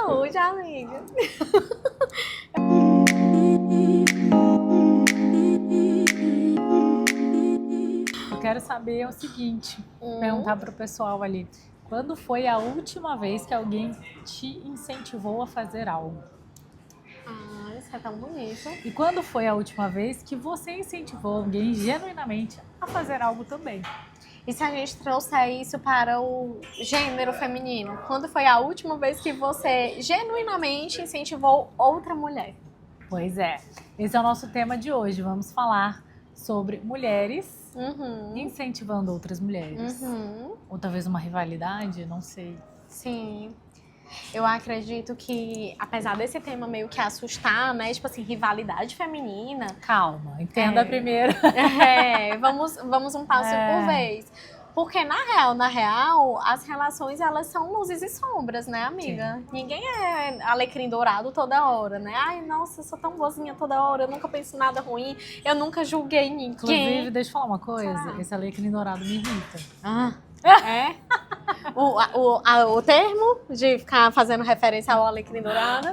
Saúde, amiga. Eu quero saber o seguinte, perguntar pro pessoal ali. Quando foi a última vez que alguém te incentivou a fazer algo? Isso é tão bonito. E quando foi a última vez que você incentivou alguém genuinamente a fazer algo também? E se a gente trouxer isso para o gênero feminino? Quando foi a última vez que você genuinamente incentivou outra mulher? Pois é, esse é o nosso tema de hoje. Vamos falar sobre mulheres incentivando outras mulheres. Ou talvez uma rivalidade, não sei. Sim. Eu acredito que, apesar desse tema meio que assustar, né? Tipo assim, rivalidade feminina. Calma, entenda primeiro. Vamos um passo por vez. Porque na real, as relações, elas são luzes e sombras, né, amiga? Sim. Ninguém é alecrim dourado toda hora, né? Ai, nossa, eu sou tão boazinha toda hora, eu nunca penso nada ruim, eu nunca julguei ninguém. Inclusive, deixa eu falar uma coisa, esse alecrim dourado me irrita. É? O termo de ficar fazendo referência ao alecrim dourado?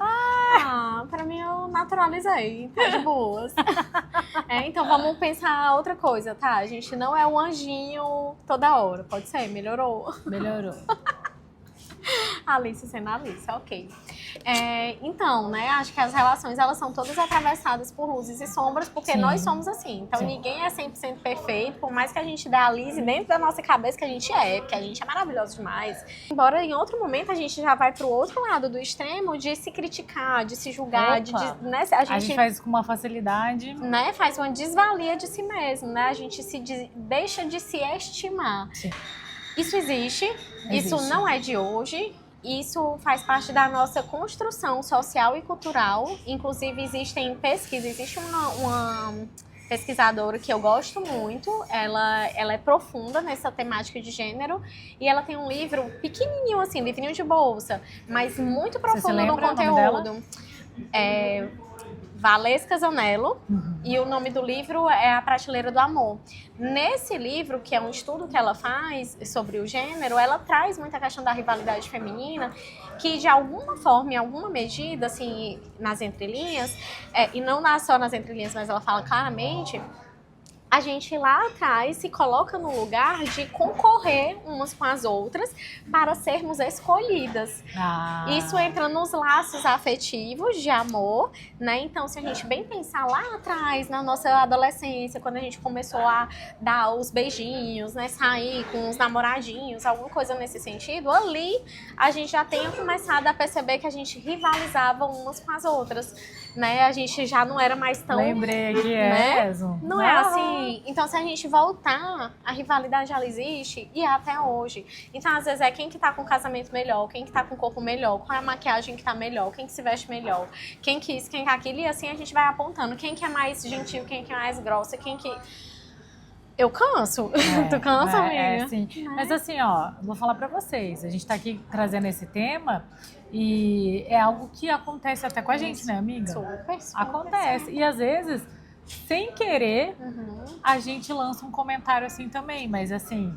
Pra mim eu naturalizei, tá de boas. Então vamos pensar outra coisa, tá? A gente não é um anjinho toda hora, pode ser? Melhorou? Melhorou. Alice sendo Alice, ok. Então, né, acho que as relações, elas são todas atravessadas por luzes e sombras, porque nós somos assim. Então, ninguém é 100% perfeito, por mais que a gente idealize dentro da nossa cabeça que a gente porque a gente é maravilhoso demais. Embora, em outro momento, a gente já vai pro outro lado do extremo de se criticar, de se julgar, né, a gente faz com uma facilidade. Né, faz uma desvalia de si mesmo, né? A gente deixa de se estimar. Sim. Isso existe, isso não é de hoje, isso faz parte da nossa construção social e cultural. Inclusive, existem pesquisas, existe uma pesquisadora que eu gosto muito, ela é profunda nessa temática de gênero e ela tem um livro pequenininho assim, livrinho de bolsa, mas muito profundo no conteúdo. Valesca Zanello, e o nome do livro é A Prateleira do Amor. Nesse livro, que é um estudo que ela faz sobre o gênero, ela traz muita questão da rivalidade feminina, que de alguma forma, em alguma medida, assim, nas entrelinhas, e não só nas entrelinhas, mas ela fala claramente, a gente lá atrás se coloca no lugar de concorrer umas com as outras para sermos escolhidas. Isso entra nos laços afetivos de amor, né? Então, se a gente bem pensar lá atrás, na nossa adolescência, quando a gente começou a dar os beijinhos, né? Sair com os namoradinhos, alguma coisa nesse sentido, ali a gente já tenha começado a perceber que a gente rivalizava umas com as outras, né? A gente já não era mais tão... Lembrei que Não é assim. Então, se a gente voltar, a rivalidade já existe e é até hoje. Então, às vezes, é quem que tá com o casamento melhor, quem que tá com o corpo melhor, qual é a maquiagem que tá melhor, quem que se veste melhor, quem que isso, quem que aquilo, e assim a gente vai apontando quem que é mais gentil, quem que é mais grossa, quem que... Eu canso. Tu cansa, amiga? Sim. Mas assim, ó, vou falar pra vocês, a gente tá aqui trazendo esse tema e é algo que acontece até com a gente, né, amiga? Super. Acontece. E às vezes, sem querer, a gente lança um comentário assim também, mas assim,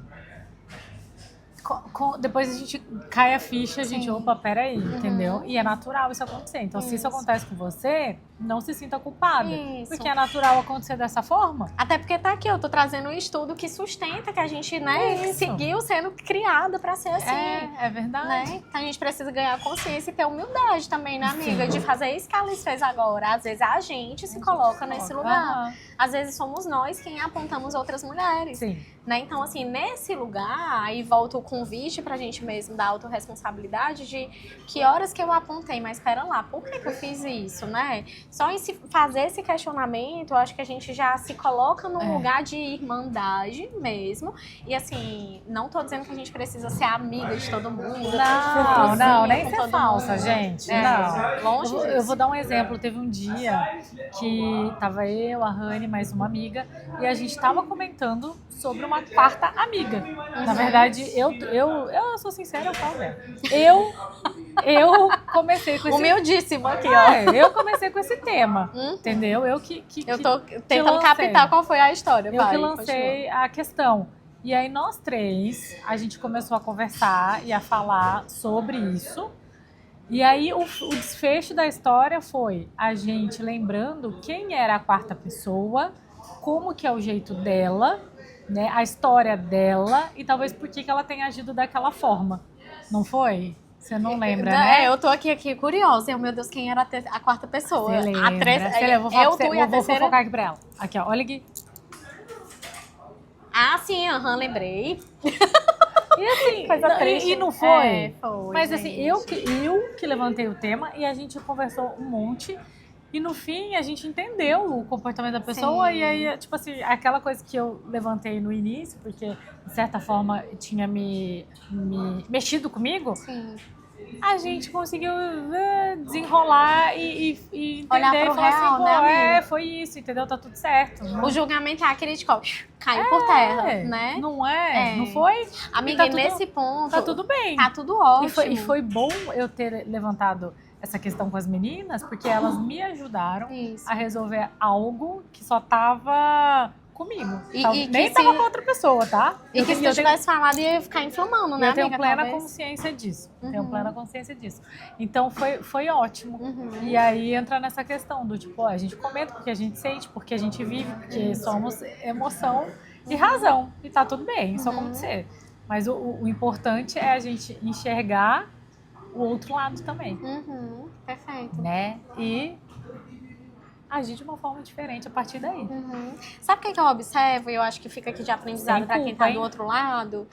depois a gente cai a ficha, a gente, opa, peraí, entendeu? E é natural isso acontecer. Então, se isso acontece com você, não se sinta culpada. Porque é natural acontecer dessa forma. Até porque tá aqui, eu tô trazendo um estudo que sustenta que a gente, né, seguiu sendo criado pra ser assim. É verdade. Né? Então a gente precisa ganhar consciência e ter humildade também, né, amiga? De fazer isso que a Alice fez agora. Às vezes a gente se coloca nesse lugar. Às vezes somos nós quem apontamos outras mulheres. Sim. Né? Então, assim, nesse lugar, aí volta o convite pra gente mesmo da autorresponsabilidade de que horas que eu apontei, mas espera lá, por que eu fiz isso, né? Só em fazer esse questionamento, eu acho que a gente já se coloca num lugar de irmandade mesmo. E assim, não tô dizendo que a gente precisa ser amiga de todo mundo. Não, nem ser falsa, gente. Não. Longe disso. Eu vou dar um exemplo. Teve um dia que tava eu, a Rani, mais uma amiga, e a gente tava comentando sobre uma quarta amiga. Na verdade, eu sou sincera, eu falo mesmo. Eu comecei com esse... Humildíssimo aqui, ó. Eu comecei com esse tema, entendeu? Eu tô tentando captar qual foi a história. Eu que lancei a questão. E aí nós três, a gente começou a conversar e a falar sobre isso. E aí o desfecho da história foi a gente lembrando quem era a quarta pessoa, como que é o jeito dela, né, a história dela e talvez por que ela tenha agido daquela forma. Não foi? Você não lembra, né? Eu tô aqui curiosa. Meu Deus, quem era a quarta pessoa? Você lembra? Eu vou fofocar aqui pra ela. Aqui, ó. Olha aqui. Ah, sim, lembrei. E assim, Coisa triste. E não foi? Foi. Mas gente. assim, eu que levantei o tema e a gente conversou um monte. E no fim, a gente entendeu o comportamento da pessoa. Sim. E aí, tipo assim, aquela coisa que eu levantei no início, porque de certa forma tinha me mexido comigo. Sim. A gente conseguiu desenrolar e entender. Olhar pro e falar real, assim, né, amiga? foi isso, entendeu? Tá tudo certo. O julgamento é a crítica, caiu por terra, né? Não é? Não foi? Amiga, E tá nesse ponto... Tá tudo bem. Tá tudo ótimo. E foi bom eu ter levantado essa questão com as meninas, porque elas me ajudaram a resolver algo que só tava comigo. Nem tava com outra pessoa, tá? E que se eu tivesse falado ia ficar inflamando, né, eu tenho amiga? plena consciência disso. Tenho plena consciência disso. Então foi ótimo. E aí entra nessa questão do tipo, a gente comenta porque a gente sente, porque a gente vive, porque somos emoção e razão. E tá tudo bem, isso acontecer. Mas o importante é a gente enxergar o outro lado também. Perfeito. Né? E agir de uma forma diferente a partir daí. Sabe o que eu observo? E eu acho que fica aqui de aprendizado para quem tá do outro lado.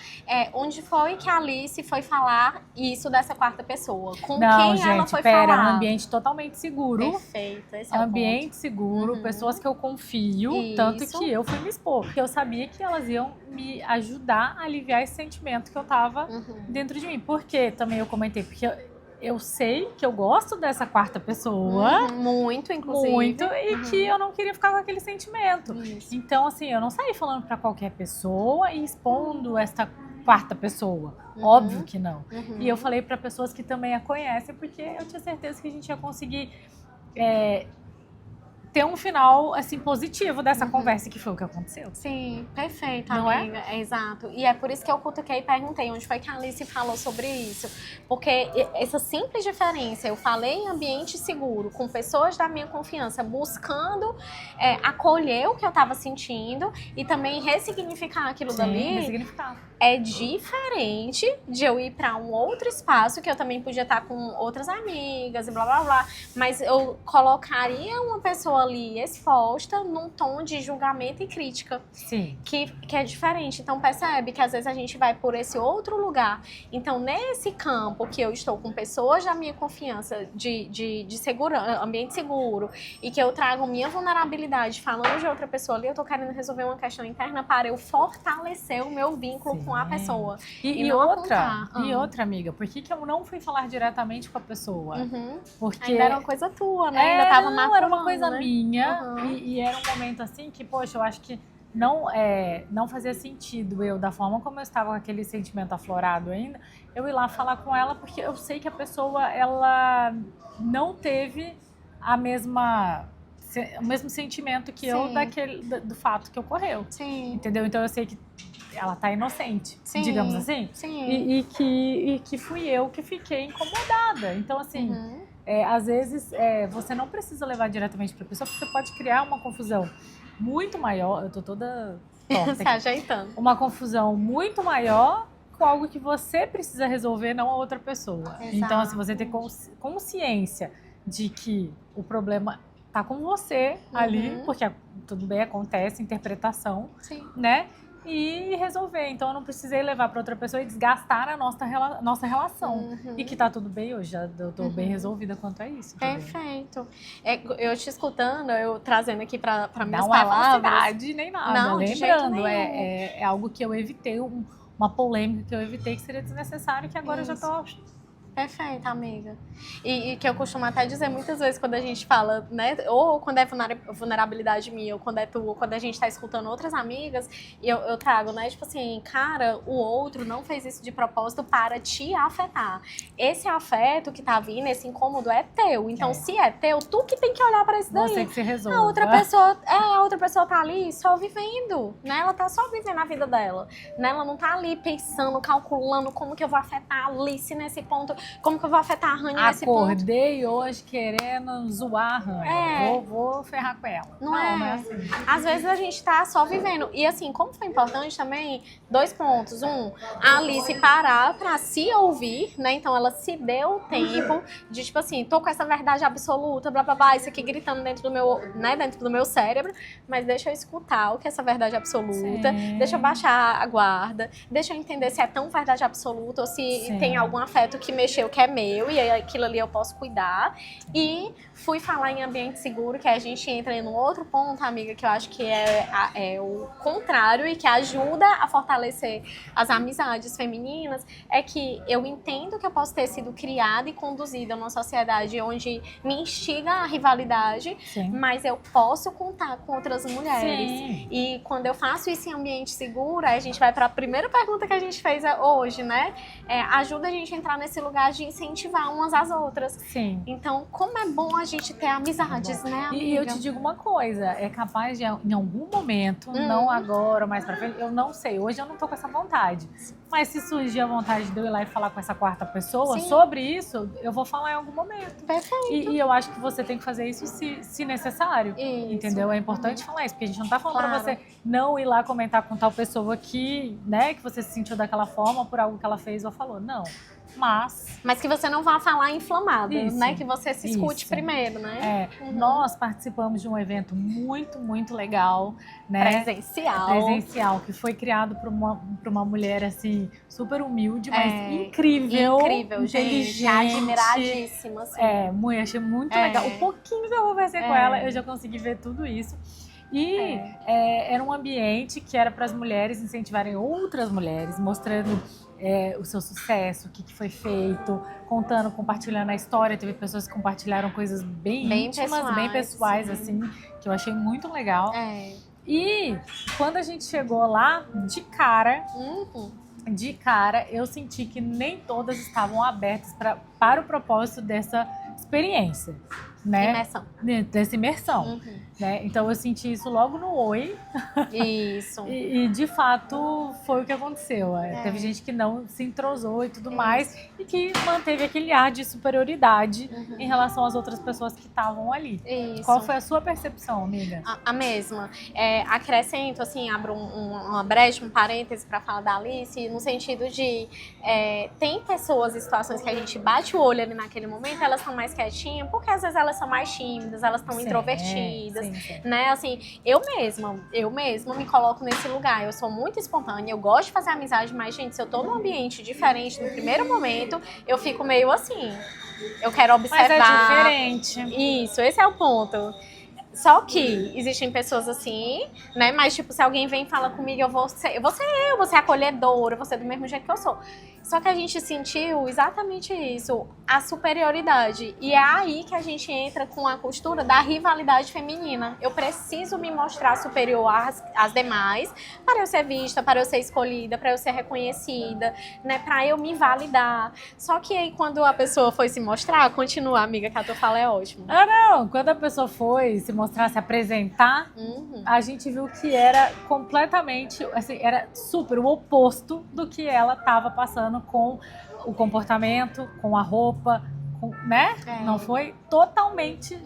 Onde foi que a Alice foi falar isso dessa quarta pessoa? Com quem ela foi falar? É um ambiente totalmente seguro. Perfeito, esse é o ambiente ponto. Seguro, pessoas que eu confio, tanto que eu fui me expor. Porque eu sabia que elas iam me ajudar a aliviar esse sentimento que eu tava dentro de mim. Porque também eu comentei, porque eu sei que eu gosto dessa quarta pessoa. Muito, inclusive. Muito, e que eu não queria ficar com aquele sentimento. Isso. Então, assim, eu não saí falando pra qualquer pessoa e expondo essa quarta pessoa. Óbvio que não. E eu falei pra pessoas que também a conhecem, porque eu tinha certeza que a gente ia conseguir ter um final, assim, positivo dessa conversa, que foi o que aconteceu. Sim, perfeito, não amiga. Exato. E é por isso que eu cutuquei e perguntei onde foi que a Alice falou sobre isso. Porque essa simples diferença, eu falei em ambiente seguro, com pessoas da minha confiança, buscando acolher o que eu tava sentindo e também ressignificar aquilo dali. Ressignificar. É diferente de eu ir para um outro espaço que eu também podia estar com outras amigas e blá blá blá, mas eu colocaria uma pessoa ali exposta num tom de julgamento e crítica. Sim. Que é diferente. Então percebe que às vezes a gente vai por esse outro lugar. Então nesse campo que eu estou com pessoas da minha confiança de segurança, ambiente seguro, e que eu trago minha vulnerabilidade falando de outra pessoa ali, eu tô querendo resolver uma questão interna para eu fortalecer o meu vínculo com a pessoa. E outra, amiga, por que eu não fui falar diretamente com a pessoa? Porque ainda era uma coisa tua, né? Ainda tava maculando, era uma coisa minha. Uhum. E era um momento assim que, poxa, eu acho que não fazia sentido eu, da forma como eu estava com aquele sentimento aflorado ainda, eu ir lá falar com ela, porque eu sei que a pessoa, ela não teve o mesmo sentimento que eu do fato que ocorreu. Sim. Entendeu? Então eu sei que ela tá inocente, digamos assim. Sim. E que fui eu que fiquei incomodada. Então, assim, às vezes você não precisa levar diretamente pra pessoa, porque você pode criar uma confusão muito maior. Eu tô toda torta Se ajeitando. Uma confusão muito maior com algo que você precisa resolver, não a outra pessoa. Exato. Então, assim, você ter consciência de que o problema tá com você ali, porque tudo bem, acontece, interpretação, né? E resolver. Então, eu não precisei levar para outra pessoa e desgastar a nossa relação. E que tá tudo bem, eu já tô bem resolvida quanto a isso. Perfeito. Eu te escutando, eu trazendo aqui para minhas palavras. Não é falsidade nem nada. Não, lembrando, é algo que eu evitei, uma polêmica que eu evitei que seria desnecessário, que agora eu já tô... Perfeito, amiga. E que eu costumo até dizer muitas vezes quando a gente fala, né? Ou quando é vulnerabilidade minha, ou quando é tua, ou quando a gente tá escutando outras amigas, e eu trago, né? Tipo assim, cara, o outro não fez isso de propósito para te afetar. Esse afeto que tá vindo, esse incômodo é teu. Então, se é teu, tu que tem que olhar pra isso daí. Você que se resolve. A outra pessoa tá ali só vivendo, né? Ela tá só vivendo a vida dela, né? Ela não tá ali pensando, calculando como que eu vou afetar a Alice nesse ponto. como que eu vou afetar a Rani nesse ponto? Acordei hoje querendo zoar a Rani. Vou ferrar com ela. Não é assim. Às vezes a gente tá só vivendo. E assim, como foi importante também, 2 pontos. A Alice parar pra se ouvir, né? Então ela se deu tempo de, tipo assim, tô com essa verdade absoluta, blá blá blá, isso aqui gritando dentro do meu cérebro, mas deixa eu escutar o que é essa verdade absoluta, deixa eu baixar a guarda, deixa eu entender se é tão verdade absoluta ou se tem algum afeto que mexeu que é meu e aquilo ali eu posso cuidar. E fui falar em ambiente seguro, que a gente entra em um outro ponto, amiga, que eu acho que é o contrário e que ajuda a fortalecer as amizades femininas, é que eu entendo que eu posso ter sido criada e conduzida numa sociedade onde me instiga a rivalidade, mas eu posso contar com outras mulheres. E quando eu faço isso em ambiente seguro, aí a gente vai para a primeira pergunta que a gente fez hoje, né? Ajuda a gente a entrar nesse lugar de incentivar umas às outras. Então, como é bom a gente ter amizades, né, amiga? E eu te digo uma coisa, é capaz de, em algum momento, não agora, mais pra frente, eu não sei, hoje eu não tô com essa vontade. Mas se surgir a vontade de eu ir lá e falar com essa quarta pessoa sobre isso, eu vou falar em algum momento. Perfeito. E eu acho que você tem que fazer isso se necessário. Entendeu? É importante falar isso, porque a gente não tá falando pra você não ir lá comentar com tal pessoa que, né, que você se sentiu daquela forma por algo que ela fez ou falou. Não. Mas que você não vá falar inflamada, né? Que você se escute primeiro, né? Nós participamos de um evento muito, muito legal, né? Presencial, que foi criado por uma mulher, assim, super humilde, mas incrível. Incrível, gente. Admiradíssima, assim. Mulher, achei muito legal. O pouquinho que eu conversei com ela, eu já consegui ver tudo isso. E era um ambiente que era para as mulheres incentivarem outras mulheres, mostrando o seu sucesso, o que foi feito, contando, compartilhando a história. Teve pessoas que compartilharam coisas bem íntimas, bem pessoais, assim, que eu achei muito legal. E quando a gente chegou lá, de cara, eu senti que nem todas estavam abertas para o propósito dessa experiência, né? Dessa imersão. Né? Então eu senti isso logo no oi. Isso. e de fato foi o que aconteceu. Teve gente que não se entrosou e tudo mais, e que manteve aquele ar de superioridade em relação às outras pessoas que estavam ali. Qual foi a sua percepção, amiga? A mesma. Acrescento, assim, abro uma brecha, um parêntese para falar da Alice, no sentido de tem pessoas e situações que a gente bate o olho ali naquele momento, elas estão mais quietinhas, porque às vezes elas são mais tímidas, elas estão introvertidas. Né? Assim, eu mesma me coloco nesse lugar. Eu sou muito espontânea, eu gosto de fazer amizade, mas, gente, se eu tô num ambiente diferente no primeiro momento, eu fico meio assim. Eu quero observar. Mas é diferente. Isso, esse é o ponto. Só que existem pessoas assim, né? Mas, tipo, se alguém vem e fala comigo, eu vou ser acolhedora, eu vou ser do mesmo jeito que eu sou. Só que a gente sentiu exatamente isso, a superioridade. E é aí que a gente entra com a costura da rivalidade feminina. Eu preciso me mostrar superior às demais para eu ser vista, para eu ser escolhida, para eu ser reconhecida, né? Para eu me validar. Só que aí quando a pessoa foi se mostrar, continua, amiga, que a tua fala é ótima. Não, quando a pessoa foi se mostrar, se apresentar, a gente viu que era completamente, assim, era super o oposto do que ela estava passando com o comportamento, com a roupa, né? Não foi totalmente,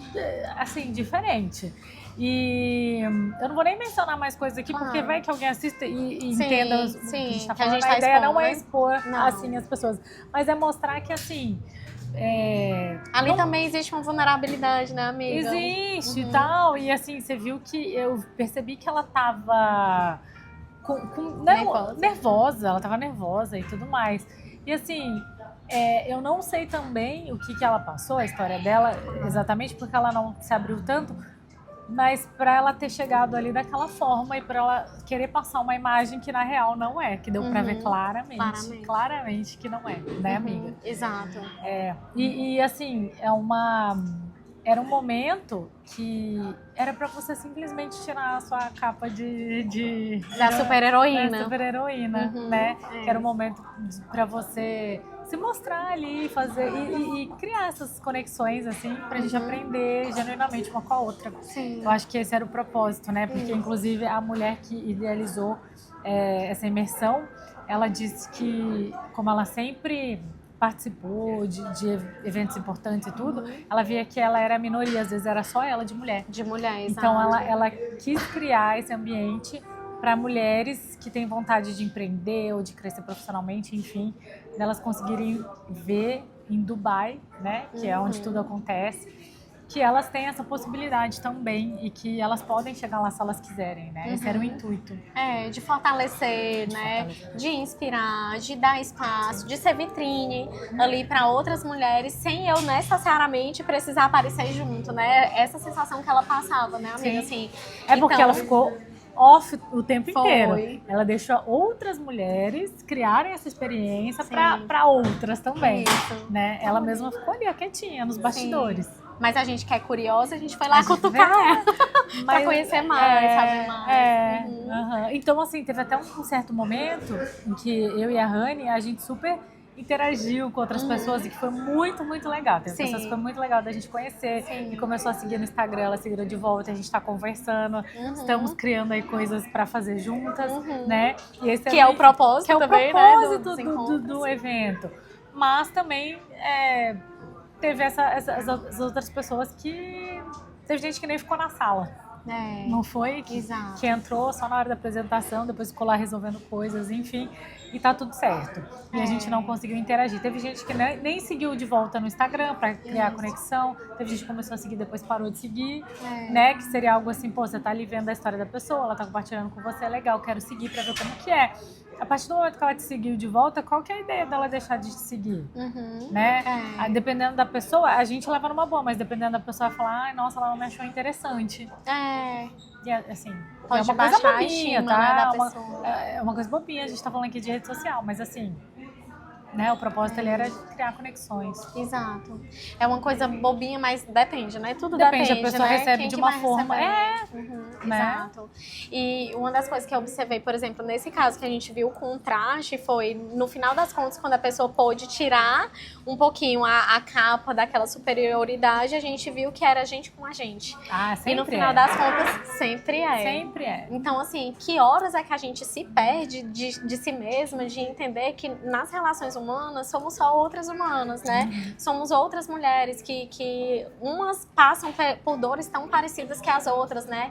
assim, diferente. E eu não vou nem mencionar mais coisas aqui, porque vai que alguém assista e entenda o que a gente está falando. A ideia não é expor, assim, as pessoas, mas é mostrar que, assim... Ali também existe uma vulnerabilidade, né, amiga? Existe e tal. E assim, você viu que eu percebi que ela tava nervosa. Ela tava nervosa e tudo mais. E assim, eu não sei também o que ela passou, a história dela, exatamente porque ela não se abriu tanto. Mas para ela ter chegado ali daquela forma e para ela querer passar uma imagem que na real não é, que deu para ver claramente que não é, né, amiga? Exato. E assim, era um momento que era para você simplesmente tirar a sua capa da super-heroína. Da super-heroína, né? Que era um momento para você se mostrar ali, fazer e criar essas conexões, assim, pra gente aprender genuinamente uma com a outra. Eu acho que esse era o propósito, né? Porque, inclusive, a mulher que idealizou essa imersão, ela disse que, como ela sempre participou de eventos importantes e tudo, ela via que ela era a minoria, às vezes era só ela de mulher. De mulher, exato. Então ela quis criar esse ambiente para mulheres que têm vontade de empreender ou de crescer profissionalmente, enfim, delas conseguirem ver em Dubai, né, que é onde tudo acontece, que elas têm essa possibilidade também e que elas podem chegar lá se elas quiserem, né? Esse era o intuito. De fortalecer, né? De inspirar, de dar espaço, de ser vitrine ali para outras mulheres, sem eu necessariamente precisar aparecer junto, né? Essa sensação que ela passava, né, amiga? Assim, porque então, ela ficou off o tempo Foi. inteiro. Ela deixou outras mulheres criarem essa experiência para outras também, né? Ela mesma ficou ali, ó, quietinha, nos bastidores. Mas a gente que é curiosa, a gente foi lá cutucar ela pra conhecer mais, saber mais. Então, assim, teve até um certo momento em que eu e a Rani, a gente super interagiu com outras pessoas e que foi muito, muito legal. Tem pessoas que foi muito legal da gente conhecer e começou a seguir no Instagram, ela seguiu de volta, a gente tá conversando, estamos criando aí coisas para fazer juntas, né? E esse é o propósito que é o também, propósito, né, do evento. Mas também teve essas outras pessoas que... Teve gente que nem ficou na sala. Não foi? Que entrou só na hora da apresentação, depois ficou lá resolvendo coisas, enfim. E tá tudo certo. E a gente não conseguiu interagir. Teve gente que nem seguiu de volta no Instagram pra criar conexão. Teve gente que começou a seguir, depois parou de seguir. Né? Que seria algo assim, pô, você tá ali vendo a história da pessoa, ela tá compartilhando com você, é legal, quero seguir pra ver como que é. A partir do momento que ela te seguiu de volta, qual que é a ideia dela deixar de te seguir? Né? Dependendo da pessoa, a gente leva numa boa, mas dependendo da pessoa, vai falar, ai, nossa, ela não me achou interessante. E assim, pode é uma baixar coisa a bobinha, estima, tá? né, da pessoa. É uma coisa bobinha, a gente tá falando aqui de rede social, mas assim... Né? O propósito ele era de criar conexões. Exato. É uma coisa bobinha, mas depende, né? Tudo depende. Depende, a pessoa né? recebe Quem de que uma vai forma. receber? Né? Exato. E uma das coisas que eu observei, por exemplo, nesse caso que a gente viu o contraste foi, no final das contas, quando a pessoa pôde tirar um pouquinho a capa daquela superioridade, a gente viu que era a gente com a gente. Sempre e no final das contas, sempre é. Sempre é. Então, assim, que horas é que a gente se perde de si mesma, de entender que nas relações humanas somos só outras humanas, né? Somos outras mulheres que umas passam por dores tão parecidas que as outras, né?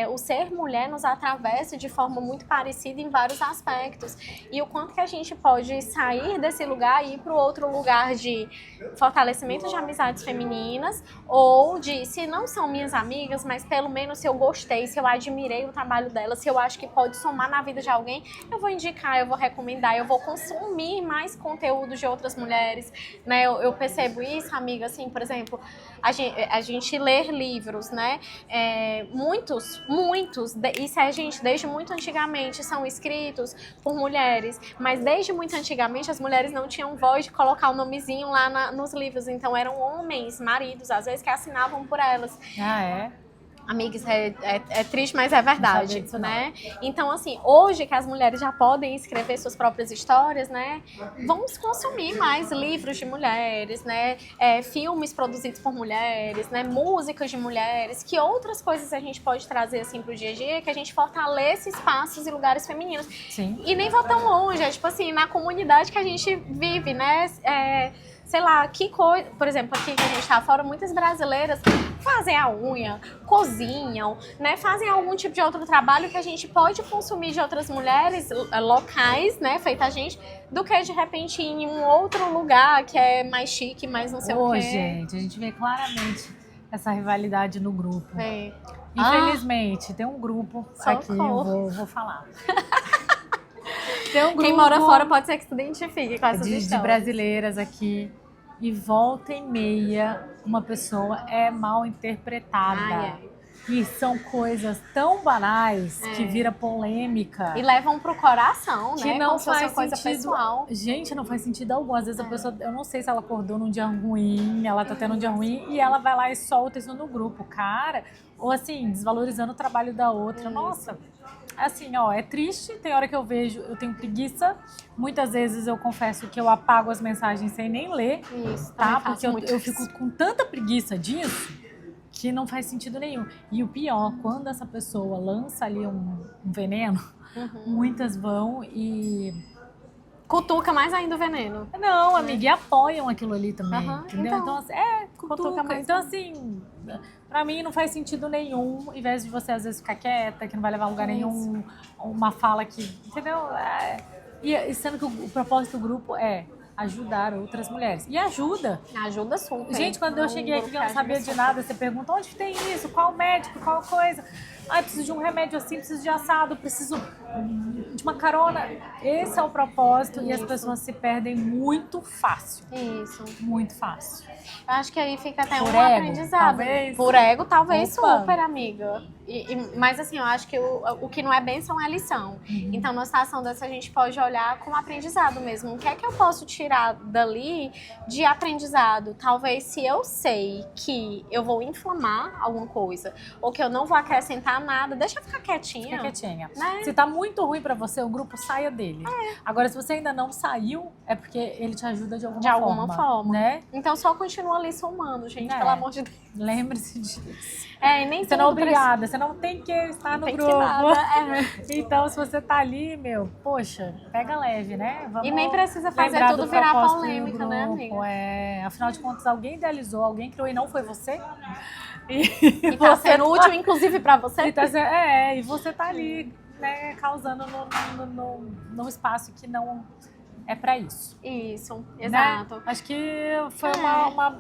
O ser mulher nos atravessa de forma muito parecida em vários aspectos. E o quanto que a gente pode sair desse lugar e ir para o outro lugar de fortalecimento de amizades femininas, ou de, se não são minhas amigas, mas pelo menos se eu gostei, se eu admirei o trabalho delas, se eu acho que pode somar na vida de alguém, eu vou indicar, eu vou recomendar, eu vou consumir mais conteúdo de outras mulheres, né? Eu percebo isso, amiga, assim, por exemplo, a gente ler livros, né? Muitos, isso a gente, desde muito antigamente, são escritos por mulheres, mas desde muito antigamente as mulheres não tinham voz de colocar o nomezinho lá nos livros, então eram homens, maridos, às vezes, que assinavam por elas. Amiga, isso é triste, mas é verdade, disso, né? Então, assim, hoje que as mulheres já podem escrever suas próprias histórias, né? Vamos consumir mais livros de mulheres, né? Filmes produzidos por mulheres, né? Músicas de mulheres. Que outras coisas a gente pode trazer, assim, pro dia a dia, que a gente fortaleça espaços e lugares femininos. Sim. E nem vou tão longe, tipo assim, na comunidade que a gente vive, né? Sei lá, que coisa... Por exemplo, aqui que a gente tá fora, muitas brasileiras fazem a unha, cozinham, né? Fazem algum tipo de outro trabalho que a gente pode consumir de outras mulheres locais, né? Feita a gente, do que de repente em um outro lugar que é mais chique, mais não sei o quê. Gente, a gente vê claramente essa rivalidade no grupo. Infelizmente, tem um grupo aqui, eu vou falar. Tem um grupo quem mora fora pode ser que se identifique com essas histórias. De brasileiras aqui. E volta e meia, uma pessoa é mal interpretada. E são coisas tão banais que vira polêmica. E levam pro coração, que né? não como se fosse faz uma coisa sentido. Pessoal. Gente, não faz sentido algum. Às vezes a pessoa, eu não sei se ela acordou num dia ruim, ela tá tendo um dia ruim, e ela vai lá e solta isso no grupo. Cara, ou assim, desvalorizando o trabalho da outra. Nossa, assim, ó, é triste. Tem hora que eu vejo, eu tenho preguiça. Muitas vezes eu confesso que eu apago as mensagens sem nem ler. Isso, tá? Porque eu fico com tanta preguiça disso que não faz sentido nenhum. E o pior, quando essa pessoa lança ali um veneno, muitas vão e Cutuca mais ainda o veneno. Não, amiga, e apoiam aquilo ali também, Aham, entendeu? Então, assim, cutuca. mais Então, ainda. assim, pra mim não faz sentido nenhum, em vez de você às vezes ficar quieta, que não vai levar a lugar nenhum, uma fala que, entendeu? E sendo que o propósito do grupo é ajudar outras mulheres. E ajuda. Ajuda super. Gente, quando eu cheguei aqui, eu não sabia de nada, você pergunta onde que tem isso, qual médico, qual coisa. Ah, preciso de um remédio assim, preciso de assado, preciso de uma carona. Esse é o propósito e as pessoas se perdem muito fácil. Isso. Muito fácil. Eu acho que aí fica até Por um ego, aprendizado. talvez? Por ego, talvez Opa. super, amiga. Mas assim, eu acho que o que não é bênção é lição. Então, numa situação dessa, a gente pode olhar como aprendizado mesmo. O que é que eu posso tirar dali de aprendizado? Talvez se eu sei que eu vou inflamar alguma coisa, ou que eu não vou acrescentar nada, deixa eu ficar quietinha. Fica quietinha. Né? Se tá muito ruim pra você, o grupo saia dele. Agora, se você ainda não saiu, é porque ele te ajuda de alguma forma. Né? Então só continua ali somando, gente, É. pelo amor de Deus. Lembre-se disso. E nem Você não é tudo obrigada, você não tem que estar no tem que grupo. nada. Então, se você tá ali, poxa, pega leve, né? Vamos E nem precisa fazer lembrar tudo do virar propósito do polêmica, né, grupo. amiga? Afinal de contas, alguém idealizou, alguém criou e não foi você. E tá sendo útil, inclusive, pra você. E você tá ali, né, causando num espaço que não é pra isso. Isso, Né? exato. Acho que foi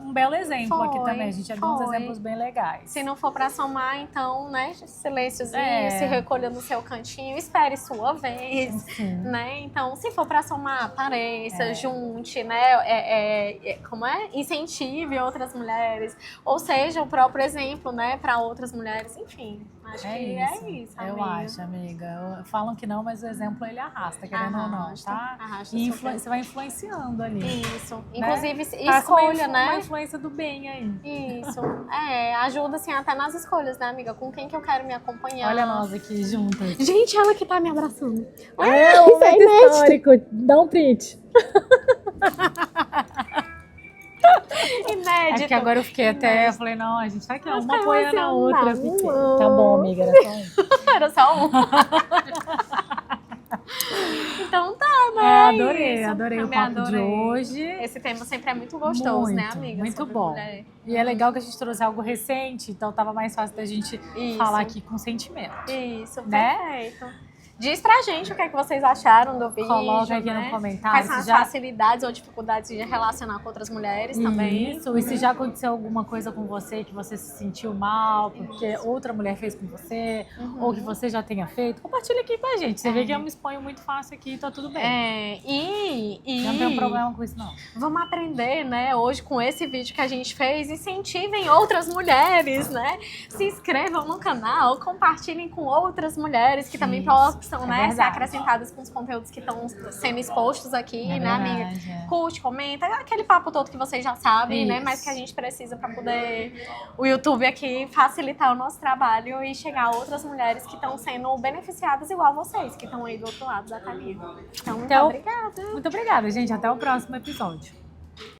um belo exemplo aqui também. A gente já deu uns exemplos bem legais. Se não for pra somar, então, né, silênciozinho, É. se recolha no seu cantinho, espere sua vez, Sim. né? Então, se for pra somar, apareça, junte, né? Como é? Incentive outras mulheres, ou seja, o próprio exemplo, né, pra outras mulheres, enfim. Acho que é isso, amiga. Eu acho, amiga. Falam que não, mas o exemplo ele arrasta, querendo ou não, tá? Arrasta E super. você vai influenciando ali. Isso. Né? Inclusive, Tá com escolha, uma né? influência do bem aí. Isso. Ajuda, assim, até nas escolhas, né, amiga? Com quem que eu quero me acompanhar. Olha nós aqui juntas. Gente, ela que tá me abraçando. É um momento histórico. Dá um print. Inédito. É que agora eu fiquei até, eu falei, não, a gente tá aqui, ó, uma apoiando a emocionada. outra. Fiquei. Tá bom, amiga, era só um. Era só um. Então tá, né? Adorei o Também papo de adorei. hoje. Esse tema sempre é muito gostoso, né, amiga? Muito Sobre bom. mulher. E é legal que a gente trouxe algo recente, então tava mais fácil da gente falar aqui com sentimento. Isso, né? perfeito. Diz pra gente o que é que vocês acharam do vídeo. Coloca aqui né? no comentário. Quais são as se já... facilidades ou dificuldades de relacionar com outras mulheres também. Isso, e se já aconteceu alguma coisa com você que você se sentiu mal, porque outra mulher fez com você, ou que você já tenha feito, compartilha aqui com a gente. Você vê que eu me exponho muito fácil aqui e tá tudo bem. Não tem problema com isso, não. Vamos aprender, né? Hoje, com esse vídeo que a gente fez, incentivem outras mulheres, né? Se inscrevam no canal, compartilhem com outras mulheres que também possam, né, ser acrescentadas com os conteúdos que estão sendo expostos aqui, né, amiga? Curte, comenta, aquele papo todo que vocês já sabem, né? Mas que a gente precisa para poder o YouTube aqui facilitar o nosso trabalho e chegar a outras mulheres que estão sendo beneficiadas igual vocês, que estão aí do outro lado da telinha. Então, muito obrigada. Muito obrigada, gente. Até o próximo episódio.